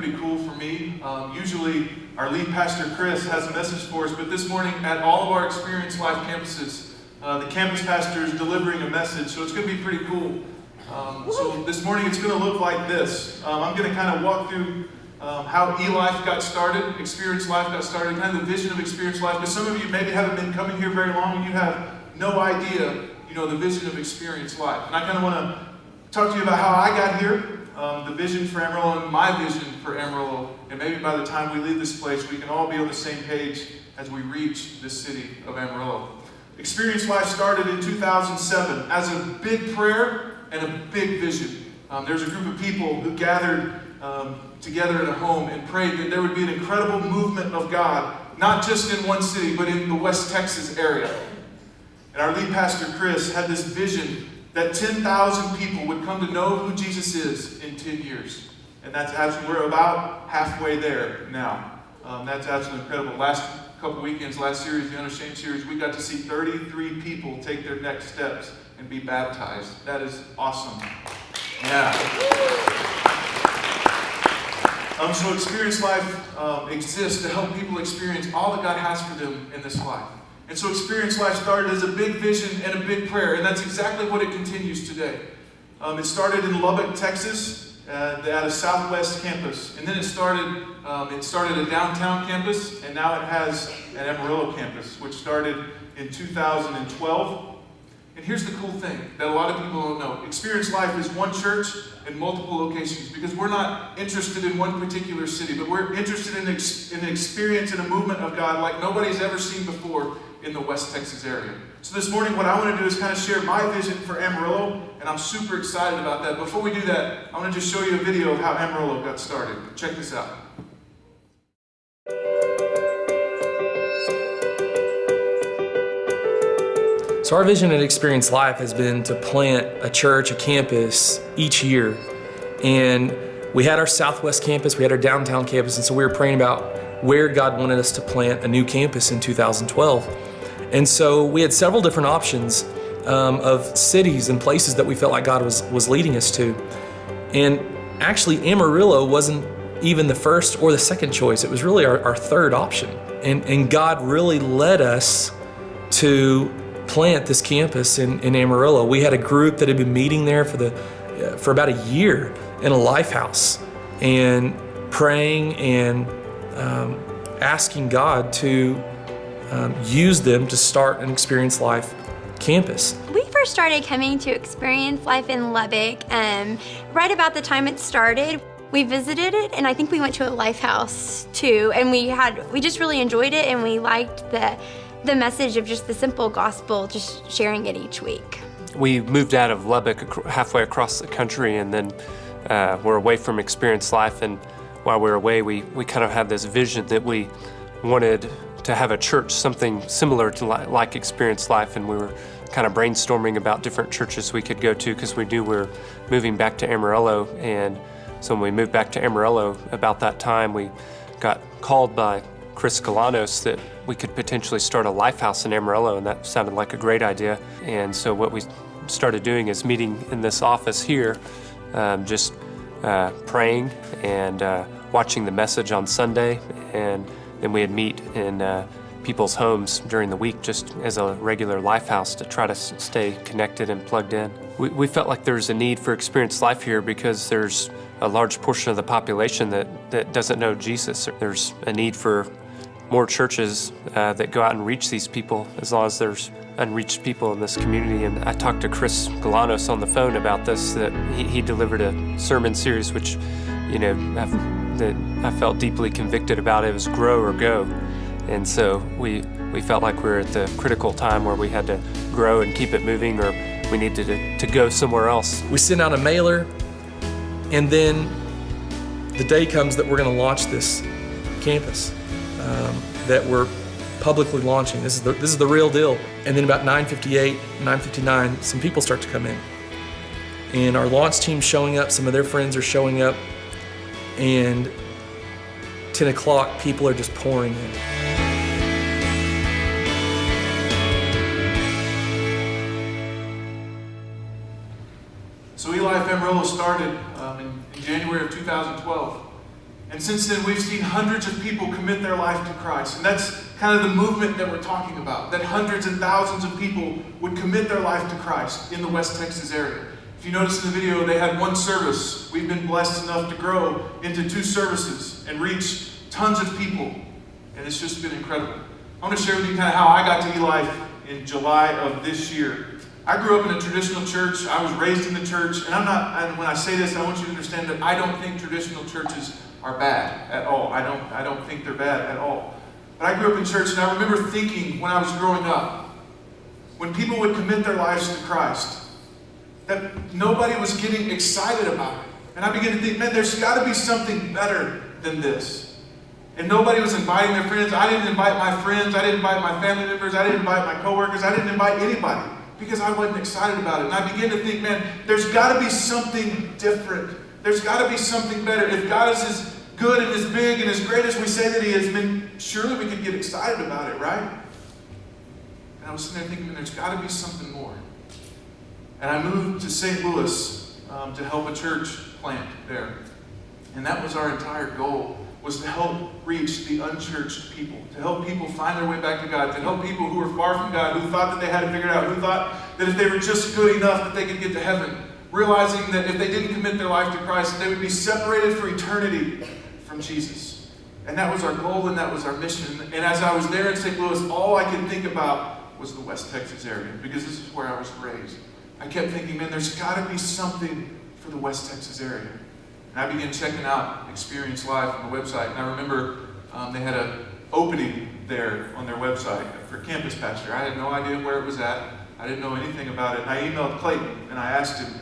pretty cool for me. Usually our lead pastor, Chris, has a message for us, but this morning at all of our Experience Life campuses, the campus pastor is delivering a message, so it's going to be pretty cool. So this morning it's going to look like this. I'm going to kind of walk through how E-Life got started, Experience Life got started, kind of the vision of Experience Life, because some of you maybe haven't been coming here very long and you have no idea, the vision of Experience Life. And I kind of want to talk to you about how I got here, the vision for Amarillo and my vision for Amarillo, and maybe by the time we leave this place, we can all be on the same page as we reach this city of Amarillo. Experience Life started in 2007 as a big prayer and a big vision. There's a group of people who gathered together in a home and prayed that there would be an incredible movement of God, not just in one city, but in the West Texas area. And our lead pastor, Chris, had this vision that 10,000 people would come to know who Jesus is in 10 years. And that's absolutely, we're about halfway there now. That's absolutely incredible. Last couple weekends, last series, the Unashamed series, we got to see 33 people take their next steps and be baptized. That is awesome. Yeah. So Experience Life exists to help people experience all that God has for them in this life. And so Experience Life started as a big vision and a big prayer, and that's exactly what it continues today. It started in Lubbock, Texas, at a Southwest campus, and then it started a downtown campus, and now it has an Amarillo campus, which started in 2012. And here's the cool thing that a lot of people don't know. Experience Life is one church in multiple locations because we're not interested in one particular city, but we're interested in an experience and a movement of God like nobody's ever seen before in the West Texas area. So this morning what I want to do is kind of share my vision for Amarillo, and I'm super excited about that. Before we do that, I want to just show you a video of how Amarillo got started. Check this out. So our vision at Experience Life has been to plant a church, a campus each year. And we had our Southwest campus, we had our downtown campus, and so we were praying about where God wanted us to plant a new campus in 2012. And so we had several different options of cities and places that we felt like God was leading us to. And actually Amarillo wasn't even the first or the second choice, it was really our third option. And God really led us to plant this campus in Amarillo. We had a group that had been meeting there for about a year in a life house and praying and asking God to use them to start an Experience Life campus. We first started coming to Experience Life in Lubbock right about the time it started. We visited it, and I think we went to a life house too, and we just really enjoyed it, and we liked the message of just the simple gospel, just sharing it each week. We moved out of Lubbock halfway across the country, and then we're away from Experience Life, and while we were away, we kind of had this vision that we wanted to have a church, something similar to like Experience Life, and we were kind of brainstorming about different churches we could go to because we knew we were moving back to Amarillo. And so when we moved back to Amarillo, about that time, we got called by Chris Galanos that we could potentially start a life house in Amarillo, and that sounded like a great idea. And so what we started doing is meeting in this office here, just praying and watching the message on Sunday, and then we'd meet in people's homes during the week just as a regular life house to try to stay connected and plugged in. We felt like there's a need for Experience Life here because there's a large portion of the population that doesn't know Jesus. There's a need for more churches that go out and reach these people as long as there's unreached people in this community. And I talked to Chris Galanos on the phone about this, that he delivered a sermon series which, that I felt deeply convicted about. It was grow or go. And so we felt like we were at the critical time where we had to grow and keep it moving, or we needed to go somewhere else. We sent out a mailer, and then the day comes that we're going to launch this campus that we're publicly launching. This is the real deal. And then about 9:58, 9:59, some people start to come in. And our launch team's showing up, some of their friends are showing up, and 10 o'clock, people are just pouring in. So Eli Ephemeral started in January of 2012. And since then, we've seen hundreds of people commit their life to Christ. And that's kind of the movement that we're talking about, that hundreds and thousands of people would commit their life to Christ in the West Texas area. If you notice in the video, they had one service. We've been blessed enough to grow into 2 services and reach tons of people. And it's just been incredible. I want to share with you kind of how I got to Eli in July of this year. I grew up in a traditional church. I was raised in the church. And when I say this, I want you to understand that I don't think traditional churches are bad at all. I don't think they're bad at all. But I grew up in church, and I remember thinking when I was growing up, when people would commit their lives to Christ, that nobody was getting excited about it. And I began to think, man, there's got to be something better than this. And nobody was inviting their friends. I didn't invite my friends. I didn't invite my family members. I didn't invite my coworkers. I didn't invite anybody because I wasn't excited about it. And I began to think, man, there's got to be something different. There's got to be something better. If God is as good and as big and as great as we say that He is, then surely we could get excited about it, right? And I was sitting there thinking, man, there's got to be something more. And I moved to St. Louis to help a church plant there. And that was our entire goal, was to help reach the unchurched people, to help people find their way back to God, to help people who were far from God, who thought that they had it figured out, who thought that if they were just good enough that they could get to heaven, realizing that if they didn't commit their life to Christ, they would be separated for eternity from Jesus. And that was our goal, and that was our mission. And as I was there in St. Louis, all I could think about was the West Texas area, because this is where I was raised. I kept thinking, man, there's got to be something for the West Texas area. And I began checking out Experience Live on the website. And I remember they had an opening there on their website for campus pastor. I had no idea where it was at. I didn't know anything about it. And I emailed Clayton, and I asked him,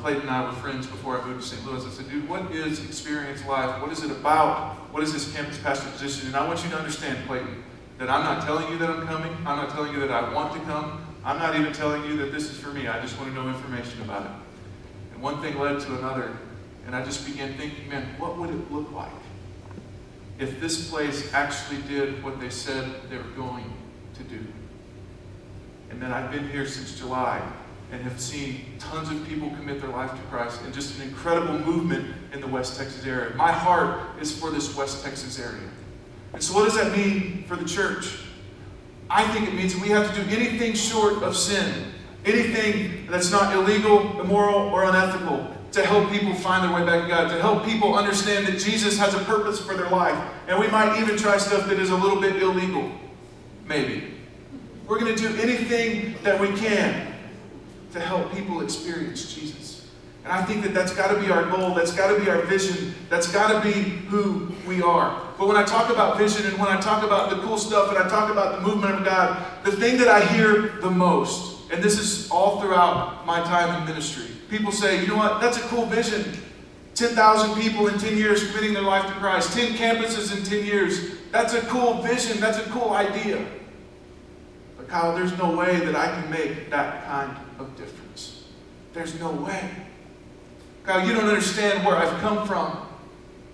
Clayton and I were friends before I moved to St. Louis. I said, dude, what is Experience Live? What is it about? What is this campus pastor position? And I want you to understand, Clayton, that I'm not telling you that I'm coming. I'm not telling you that I want to come. I'm not even telling you that this is for me. I just want to know information about it. And one thing led to another. And I just began thinking, man, what would it look like if this place actually did what they said they were going to do? And then I've been here since July and have seen tons of people commit their life to Christ, and just an incredible movement in the West Texas area. My heart is for this West Texas area. And so what does that mean for the church? I think it means that we have to do anything short of sin, anything that's not illegal, immoral, or unethical, to help people find their way back to God, to help people understand that Jesus has a purpose for their life. And we might even try stuff that is a little bit illegal, maybe. We're going to do anything that we can to help people experience Jesus. And I think that that's got to be our goal. That's got to be our vision. That's got to be who we are. But when I talk about vision, and when I talk about the cool stuff, and I talk about the movement of God, the thing that I hear the most, and this is all throughout my time in ministry, people say, you know what, that's a cool vision. 10,000 people in 10 years committing their life to Christ. 10 campuses in 10 years. That's a cool vision. That's a cool idea. But Kyle, there's no way that I can make that kind of difference. There's no way. Kyle, you don't understand where I've come from.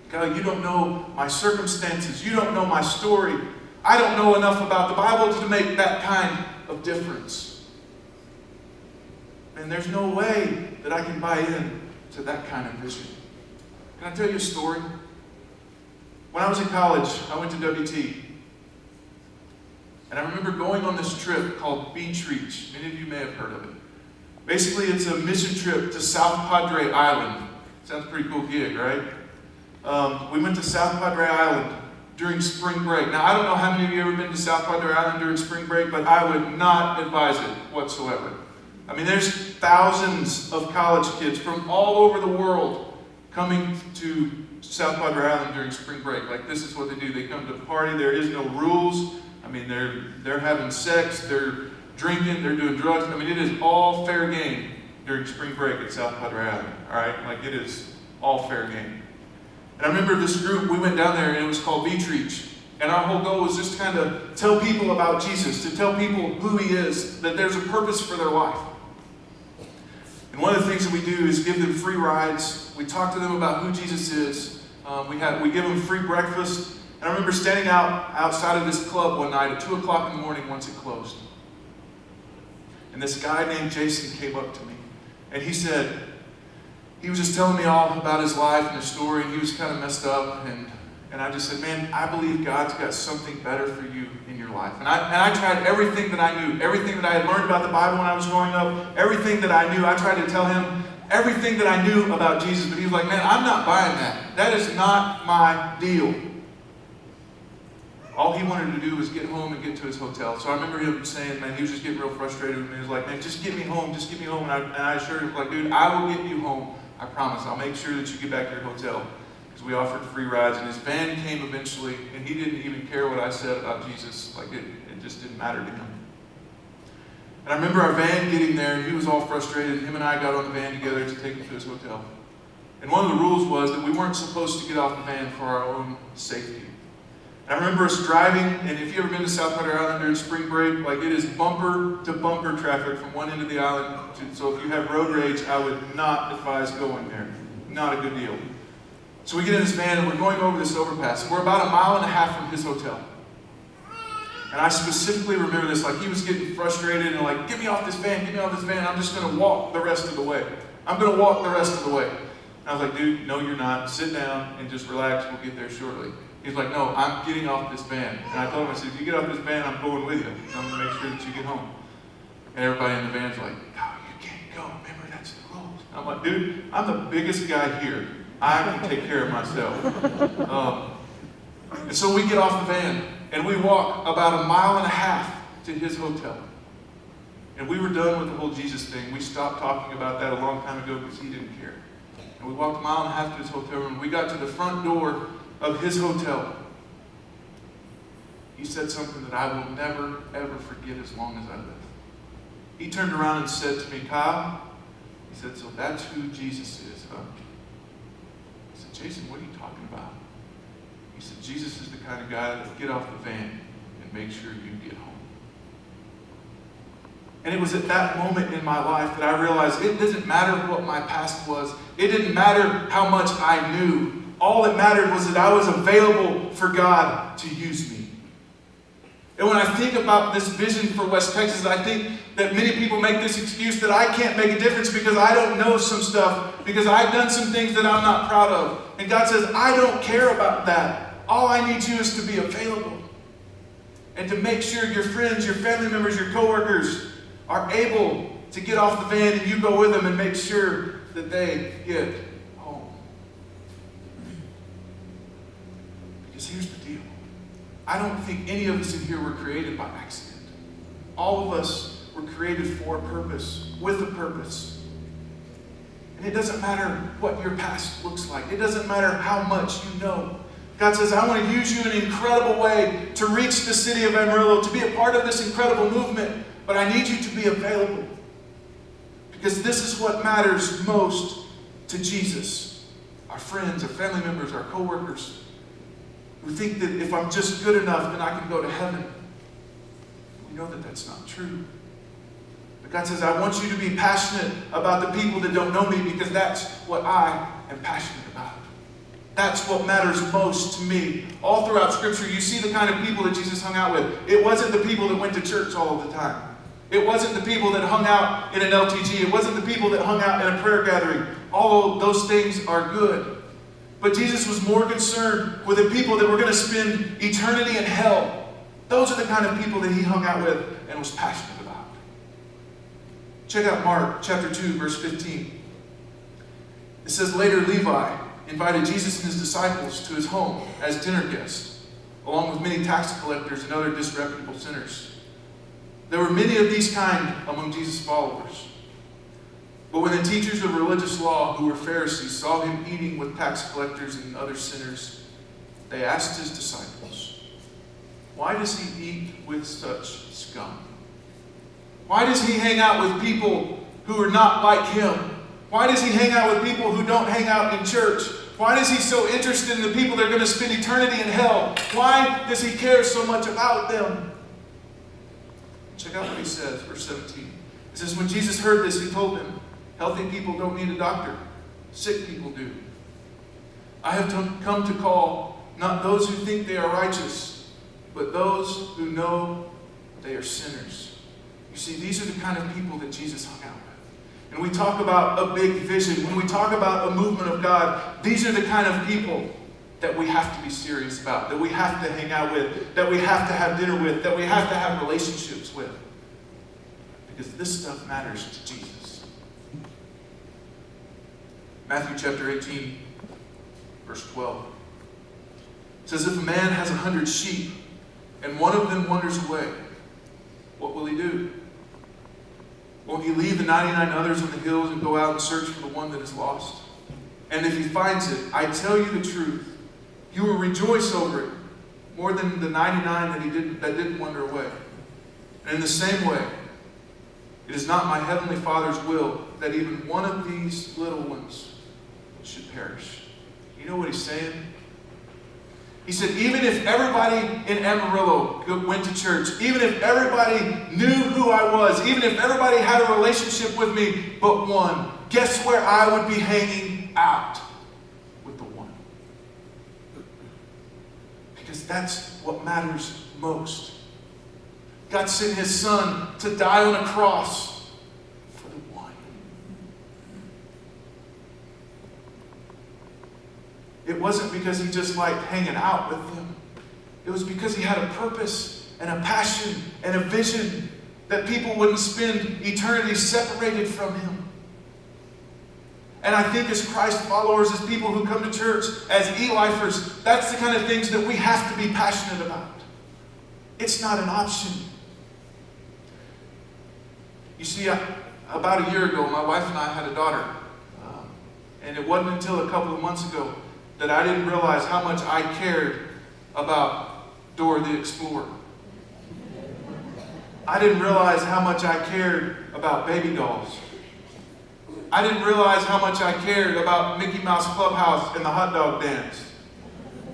Kyle, you don't know my circumstances. You don't know my story. I don't know enough about the Bible to make that kind of difference. And there's no way that I can buy in to that kind of vision. Can I tell you a story? When I was in college, I went to WT. And I remember going on this trip called Beach Reach. Many of you may have heard of it. Basically, it's a mission trip to South Padre Island. Sounds a pretty cool gig, right? We went to South Padre Island during spring break. Now, I don't know how many of you have ever been to South Padre Island during spring break, but I would not advise it whatsoever. I mean, there's thousands of college kids from all over the world coming to South Padre Island during spring break. Like, this is what they do. They come to party. There is no rules. I mean, they're having sex. They're drinking. They're doing drugs. I mean, it is all fair game during spring break at South Padre Island. All right? Like, it is all fair game. And I remember this group, we went down there, and it was called Beach Reach. And our whole goal was just to kind of tell people about Jesus, to tell people who He is, that there's a purpose for their life. And one of the things that we do is give them free rides. We talk to them about who Jesus is. We give them free breakfast. And I remember standing outside of this club one night at 2 o'clock in the morning once it closed. And this guy named Jason came up to me. And he said, he was just telling me all about his life and his story, and he was kind of messed up, and I just said, man, I believe God's got something better for you in your life. And I tried everything that I knew, everything that I had learned about the Bible when I was growing up, everything that I knew. I tried to tell him everything that I knew about Jesus, but he was like, man, I'm not buying that. That is not my deal. All he wanted to do was get home and get to his hotel. So I remember him saying, man, he was just getting real frustrated with me. He was like, man, just get me home, just get me home. And I assured him, like, dude, I will get you home. I promise. I'll make sure that you get back to your hotel. Because we offered free rides, and his van came eventually, and he didn't even care what I said about Jesus. Like, it just didn't matter to him. And I remember our van getting there, and he was all frustrated. Him and I got on the van together to take him to his hotel. And one of the rules was that we weren't supposed to get off the van for our own safety. I remember us driving, and if you've ever been to South Padre Island during spring break, like it is bumper to bumper traffic from one end of the island. So if you have road rage, I would not advise going there. Not a good deal. So we get in this van, and we're going over this overpass. And we're about 1.5 miles from his hotel. And I specifically remember this, like he was getting frustrated and like, get me off this van, get me off this van. I'm just going to walk the rest of the way. I'm going to walk the rest of the way. And I was like, dude, no, you're not. Sit down and just relax. We'll get there shortly. He's like, no, I'm getting off this van. And I told him, I said, if you get off this van, I'm going with you. And I'm going to make sure that you get home. And everybody in the van's like, no, you can't go. Remember, that's the rules. And I'm like, dude, I'm the biggest guy here. I can take care of myself. And so we get off the van, and we walk about 1.5 miles to his hotel. And we were done with the whole Jesus thing. We stopped talking about that a long time ago because he didn't care. And we walked 1.5 miles to his hotel room. We got to the front door of his hotel. He said something that I will never, ever forget as long as I live. He turned around and said to me, Kyle, he said, so that's who Jesus is, huh? I said, Jason, what are you talking about? He said, Jesus is the kind of guy that will get off the van and make sure you get home. And it was at that moment in my life that I realized it doesn't matter what my past was. It didn't matter how much I knew. All that mattered was that I was available for God to use me. And when I think about this vision for West Texas, I think that many people make this excuse that I can't make a difference because I don't know some stuff, because I've done some things that I'm not proud of. And God says, I don't care about that. All I need you is to be available. And to make sure your friends, your family members, your coworkers are able to get off the van and you go with them and make sure that they get home. Because here's the deal. I don't think any of us in here were created by accident. All of us were created for a purpose, with a purpose. And it doesn't matter what your past looks like. It doesn't matter how much you know. God says, I want to use you in an incredible way to reach the city of Amarillo, to be a part of this incredible movement. But I need you to be available. Because this is what matters most to Jesus. Our friends, our family members, our coworkers, who think that if I'm just good enough, then I can go to heaven. We know that that's not true. But God says, I want you to be passionate about the people that don't know me, because that's what I am passionate about. That's what matters most to me. All throughout Scripture, you see the kind of people that Jesus hung out with. It wasn't the people that went to church all of the time. It wasn't the people that hung out in an LTG. It wasn't the people that hung out in a prayer gathering. All of those things are good. But Jesus was more concerned with the people that were going to spend eternity in hell. Those are the kind of people that he hung out with and was passionate about. Check out Mark chapter 2, verse 15. It says, later Levi invited Jesus and his disciples to his home as dinner guests, along with many tax collectors and other disreputable sinners. There were many of these kind among Jesus' followers. But when the teachers of religious law, who were Pharisees, saw him eating with tax collectors and other sinners, they asked his disciples, why does he eat with such scum? Why does he hang out with people who are not like him? Why does he hang out with people who don't hang out in church? Why is he so interested in the people that are going to spend eternity in hell? Why does he care so much about them? Check out what he says, verse 17. It says, when Jesus heard this, he told them, healthy people don't need a doctor. Sick people do. I have come to call not those who think they are righteous, but those who know they are sinners. You see, these are the kind of people that Jesus hung out with. and we talk about a big vision, when we talk about a movement of God, these are the kind of people that we have to be serious about, that we have to hang out with, that we have to have dinner with, that we have to have relationships with. Because this stuff matters to Jesus. Matthew chapter 18, verse 12. It says, if a man has 100 sheep, and one of them wanders away, what will he do? Won't he leave the 99 others on the hills and go out and search for the one that is lost? And if he finds it, I tell you the truth, you will rejoice over it more than the 99 that didn't wander away. And in the same way, it is not my heavenly Father's will that even one of these little ones should perish. You know what he's saying? He said, even if everybody in Amarillo went to church, even if everybody knew who I was, even if everybody had a relationship with me but one, guess where I would be hanging out? With the one. Because that's what matters most. God sent his son to die on a cross for the one. It wasn't because he just liked hanging out with them. It was because he had a purpose and a passion and a vision that people wouldn't spend eternity separated from him. And I think as Christ followers, as people who come to church, as E-lifers, that's the kind of things that we have to be passionate about. It's not an option. You see, about a year ago, my wife and I had a daughter. And it wasn't until a couple of months ago that I didn't realize how much I cared about Dora the Explorer. I didn't realize how much I cared about baby dolls. I didn't realize how much I cared about Mickey Mouse Clubhouse and the hot dog dance.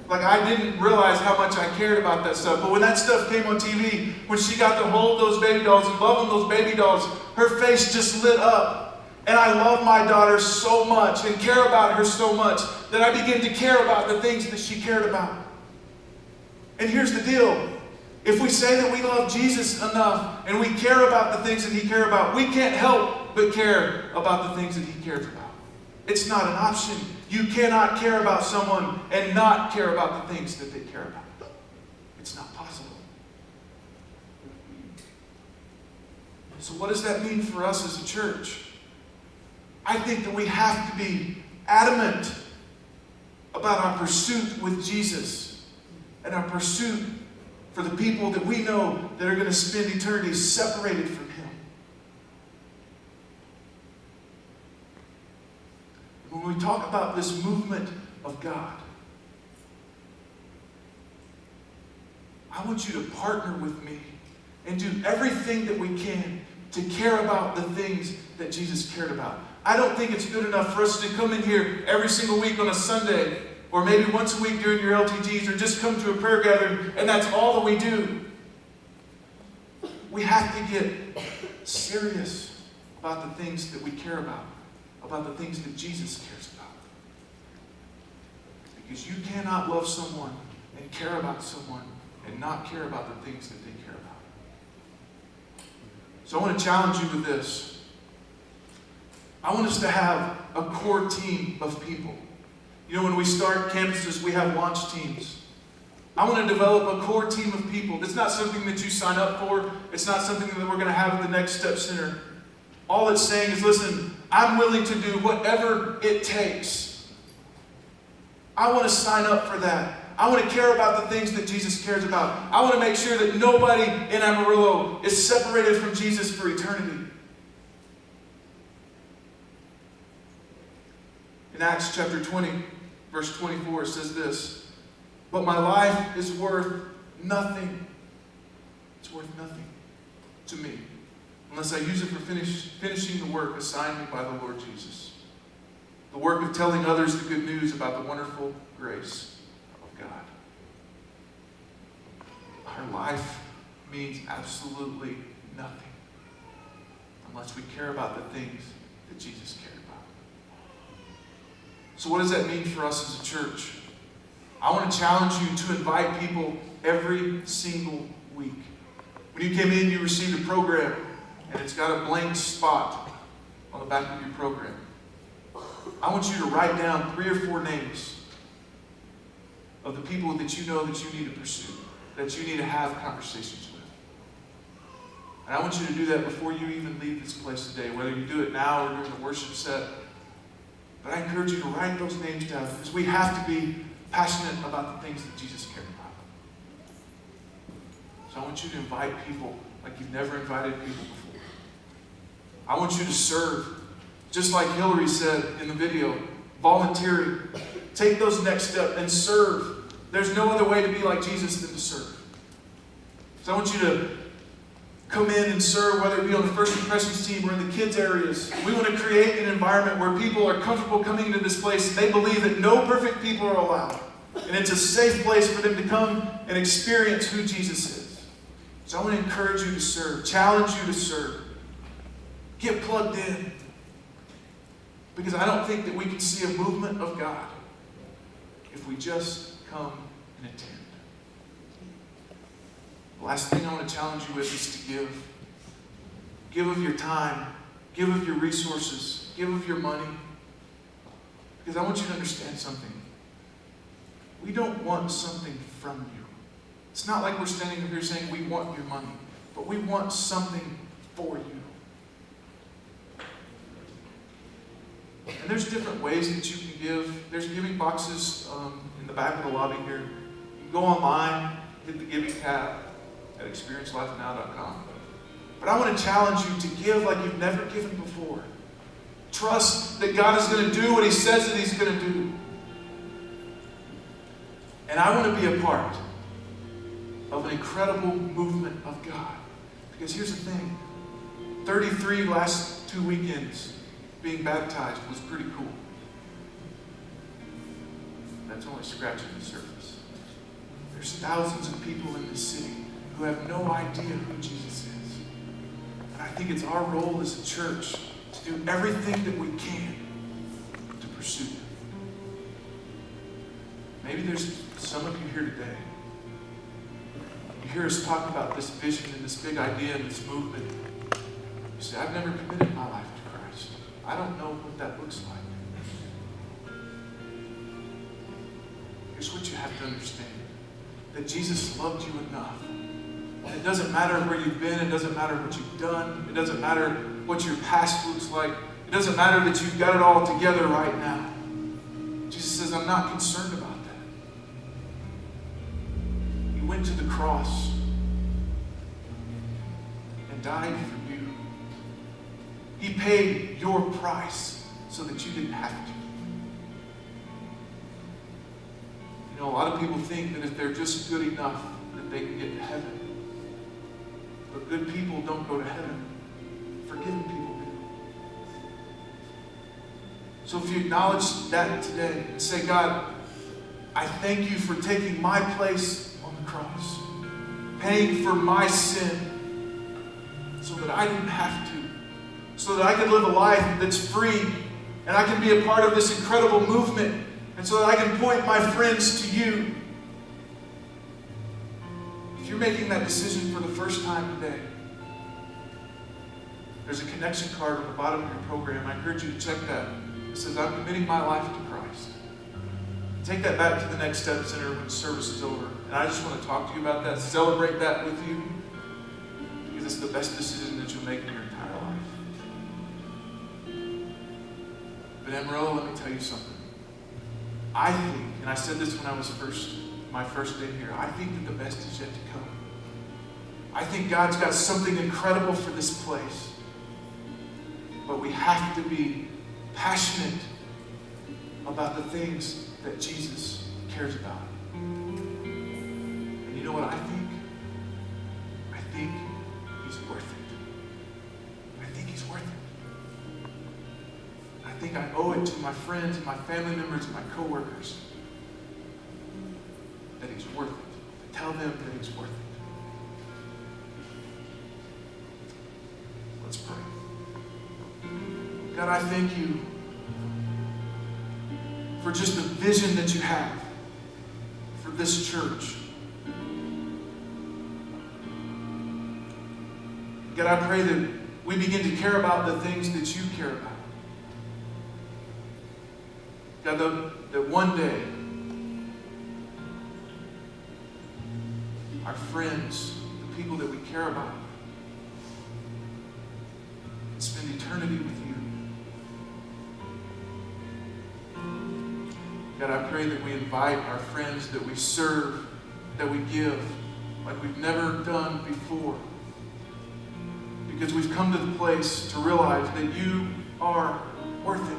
Like, I didn't realize how much I cared about that stuff. But when that stuff came on TV, when she got to hold those baby dolls and love on those baby dolls, her face just lit up. And I love my daughter so much and care about her so much that I began to care about the things that she cared about. And here's the deal. If we say that we love Jesus enough and we care about the things that he cared about, we can't help but care about the things that he cares about. It's not an option. You cannot care about someone and not care about the things that they care about. It's not possible. So what does that mean for us as a church? I think that we have to be adamant about our pursuit with Jesus and our pursuit for the people that we know that are going to spend eternity separated from him. When we talk about this movement of God, I want you to partner with me and do everything that we can to care about the things that Jesus cared about. I don't think it's good enough for us to come in here every single week on a Sunday, or maybe once a week during your LTGs, or just come to a prayer gathering, and that's all that we do. We have to get serious about the things that we care about the things that Jesus cares about. Because you cannot love someone and care about someone and not care about the things that they care about. So I want to challenge you with this. I want us to have a core team of people. You know, when we start campuses, we have launch teams. I want to develop a core team of people. It's not something that you sign up for. It's not something that we're going to have at the Next Step Center. All it's saying is, listen, I'm willing to do whatever it takes. I want to sign up for that. I want to care about the things that Jesus cares about. I want to make sure that nobody in Amarillo is separated from Jesus for eternity. In Acts chapter 20, verse 24, it says this, "But my life is worth nothing." It's worth nothing to me unless I use it for finishing the work assigned me by the Lord Jesus. The work of telling others the good news about the wonderful grace of God. Our life means absolutely nothing unless we care about the things that Jesus cared about. So what does that mean for us as a church? I want to challenge you to invite people every single week. When you came in, you received a program, and it's got a blank spot. on the back of your program. I want you to write down 3 or 4 names of the people that you know that you need to pursue, that you need to have conversations with. And I want you to do that before you even leave this place today, whether you do it now or during the worship set. But I encourage you to write those names down, because we have to be passionate about the things that Jesus cared about. So I want you to invite people like you've never invited people before. I want you to serve, just like Hillary said in the video, volunteering. Take those next steps and serve. There's no other way to be like Jesus than to serve. So I want you to come in and serve, whether it be on the First Impressions team or in the kids' areas. We want to create an environment where people are comfortable coming into this place and they believe that no perfect people are allowed. And it's a safe place for them to come and experience who Jesus is. So I want to encourage you to serve, challenge you to serve. Get plugged in. Because I don't think that we can see a movement of God if we just come and attend. The last thing I want to challenge you with is to give. Give of your time. Give of your resources. Give of your money. Because I want you to understand something. We don't want something from you. It's not like we're standing up here saying we want your money, but we want something for you. And there's different ways that you can give. There's giving boxes in the back of the lobby here. You can go online, hit the giving tab at experiencelife.now.com. But I want to challenge you to give like you've never given before. Trust that God is going to do what He says that He's going to do. And I want to be a part of an incredible movement of God. Because here's the thing. 33 last 2 weekends being baptized was pretty cool. That's only scratching the surface. There's thousands of people in this city who have no idea who Jesus is. And I think it's our role as a church to do everything that we can to pursue them. Maybe there's some of you here today. You hear us talk about this vision and this big idea and this movement. You say, I've never committed my life to Christ. I don't know what that looks like. Here's what you have to understand. That Jesus loved you enough. And it doesn't matter where you've been. It doesn't matter what you've done. It doesn't matter what your past looks like. It doesn't matter that you've got it all together right now. Jesus says, I'm not concerned about that. He went to the cross and died for you. He paid your price so that you didn't have to. You know, a lot of people think that if they're just good enough, that they can get to heaven. But good people don't go to heaven. Forgiven people do. So if you acknowledge that today and say, God, I thank you for taking my place on the cross, paying for my sin so that I didn't have to, so that I could live a life that's free and I can be a part of this incredible movement, and so that I can point my friends to you. If you're making that decision for the first time today, there's a connection card on the bottom of your program. I encourage you to check that. It says, I'm committing my life to Christ. Take that back to the Next Step Center when service is over. And I just want to talk to you about that, celebrate that with you, because it's the best decision that you'll make in your entire life. But Amarillo, let me tell you something. I think, and I said this when I was my first day here, I think that the best is yet to come. I think God's got something incredible for this place. But we have to be passionate about the things that Jesus cares about. And you know what I think? I think He's worth it. I think He's worth it. I think I owe it to my friends and my family members and my coworkers that He's worth it. To tell them that He's worth it. Let's pray. God, I thank you for just the vision that you have for this church. God, I pray that we begin to care about the things that you care about. God, that one day, our friends, the people that we care about, can spend eternity with you. God, I pray that we invite our friends, that we serve, that we give like we've never done before. Because we've come to the place to realize that you are worth it.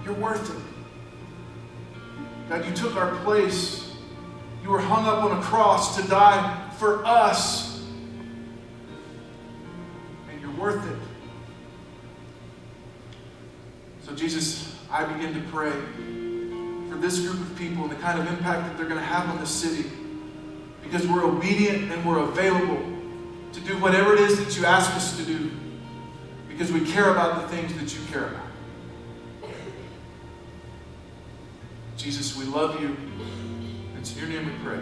You're worth it. God, you took our place. You were hung up on a cross to die for us. And you're worth it. So Jesus, I begin to pray for this group of people and the kind of impact that they're going to have on the city, because we're obedient and we're available to do whatever it is that you ask us to do, because we care about the things that you care about. Jesus, we love you. It's in your name we pray.